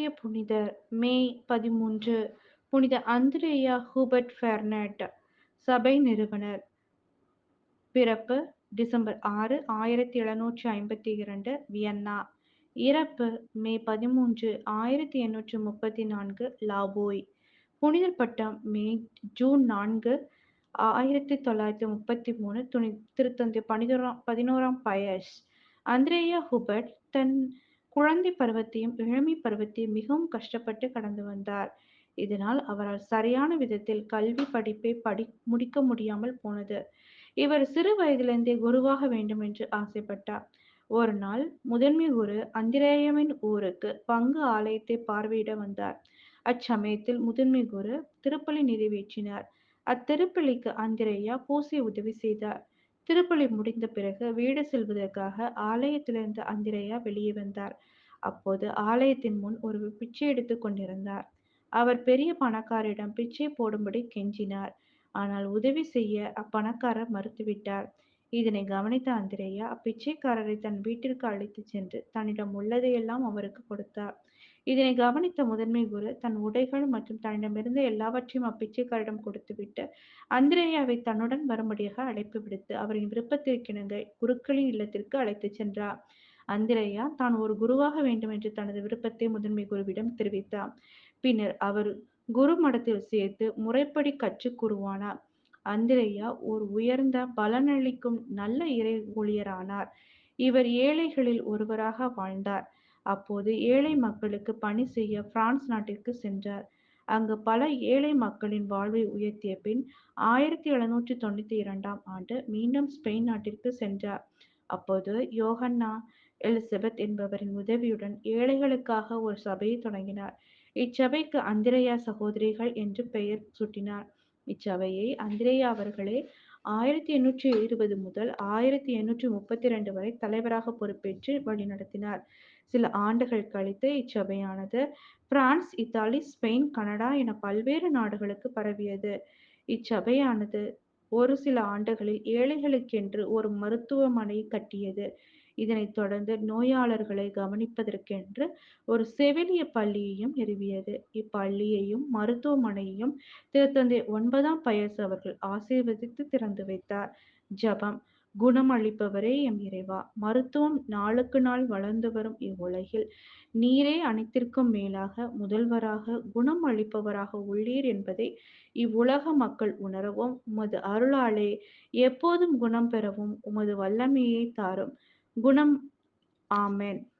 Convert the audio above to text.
இன்றைய புனிதர் மே 13 புனித அந்திரேயா ஹூபர்ட் ஃபெர்னட், சபை நிறுவனர். பிறப்பு டிசம்பர் 6, 1752 வியன்னா. இறப்பு மே 13, 1834 லாவோய். புனிதர் பட்டம் ஜூன் 4, 1933 திருத்தந்தை 11ஆம் பயஸ். அந்திரேயா ஹூபர்ட் தன் குழந்தை பருவத்தையும் இளமை பருவத்தையும் மிகவும் கஷ்டப்பட்டு கடந்து வந்தார். இதனால் அவரால் சரியான விதத்தில் கல்வி படிப்பை முடிக்க முடியாமல் போனது. இவர் சிறு வயதிலிருந்தே குருவாக வேண்டும் என்று ஆசைப்பட்டார். ஒரு நாள் முதன்மை குரு அந்திரேயாவின் ஊருக்கு பங்கு ஆலயத்தை பார்வையிட வந்தார். அச்சமயத்தில் முதன்மை குரு திருப்பலி நிறைவேற்றினார். அத்திருப்பலிக்கு அந்திரேயா பூசை உதவி செய்தார். திருப்பலி முடிந்த பிறகு வீடு செல்வதற்காக ஆலயத்திலிருந்து அந்திரேயா வெளியே வந்தார். அப்போது ஆலயத்தின் முன் ஒரு பிச்சை எடுத்துக் கொண்டிருந்தார். அவர் பெரிய பணக்காரரிடம் பிச்சை போடும்படி கெஞ்சினார். ஆனால் உதவி செய்ய அப்பணக்காரர் மறுத்துவிட்டார். இதனை கவனித்த அந்திரேயா அப்பிச்சைக்காரரை தன் வீட்டிற்கு அழைத்துச் சென்று தன்னிடம் உள்ளதையெல்லாம் அவருக்கு கொடுத்தார். இதனை கவனித்த முதன்மை குரு தன் உடைகள் மற்றும் தன்னிடமிருந்த எல்லாவற்றையும் அப்பிச்சைக்காரரிடம் கொடுத்துவிட்டு அந்திரேயாவை தன்னுடன் வரும்படியாக அழைப்பு விடுத்து அவரின் விருப்பத்திற்கிணங்க குருக்களின் இல்லத்திற்கு அழைத்துச் சென்றார். அந்திரேயா தான் ஒரு குருவாக வேண்டும் என்று தனது விருப்பத்தை முதன்மை குருவிடம் தெரிவித்தார். பின்னர் அவர் குரு மடத்தில் சேர்த்து முறைப்படி கற்றுக் குருவானார். அந்திரேயா ஒரு உயர்ந்த பலனளிக்கும் நல்ல இறை ஊழியரானார். இவர் ஏழைகளில் ஒருவராக வாழ்ந்தார். அப்போது ஏழை மக்களுக்கு பணி செய்ய பிரான்ஸ் நாட்டிற்கு சென்றார். அங்கு பல ஏழை மக்களின் வாழ்வை உயர்த்திய பின் 1792ஆம் ஆண்டு மீண்டும் ஸ்பெயின் நாட்டிற்கு சென்றார். அப்போது யோஹன்னா எலிசபெத் என்பவரின் உதவியுடன் ஏழைகளுக்காக ஒரு சபையை தொடங்கினார். இச்சபைக்கு அந்திரேயா சகோதரிகள் என்று பெயர் சூட்டினார். இச்சபையை அந்திரேயா அவர்களே 1820 முதல் 1832 வரை தலைவராக பொறுப்பேற்று வழிநடத்தினார். சில ஆண்டுகள் கழித்து இச்சபையானது பிரான்ஸ், இத்தாலி, ஸ்பெயின், கனடா என பல்வேறு நாடுகளுக்கு பரவியது. இச்சபையானது ஒரு சில ஆண்டுகளில் ஏழைகளுக்கென்று ஒரு மருத்துவமனை கட்டியது. இதனைத் தொடர்ந்து நோயாளர்களை கவனிப்பதற்கென்று ஒரு செவிலிய பள்ளியையும் நிறுவியது. இப்பள்ளியையும் மருத்துவமனையையும் திருத்தந்தை 9ஆம் பயஸ் அவர்கள் ஆசீர்வதித்து திறந்து வைத்தார். ஜெபம். குணமளிப்பவரே எம் இறைவா, மருத்துவம் நாளுக்கு நாள் வளர்ந்து வரும் இவ்வுலகில் நீரே அனைத்திற்கும் மேலாக முதல்வராக குணம் அளிப்பவராக உள்ளீர் என்பதை இவ்வுலக மக்கள் உணரவும் உமது அருளாலே எப்போதும் குணம் பெறவும் உமது வல்லமையை தாரும். குணம். ஆமென்.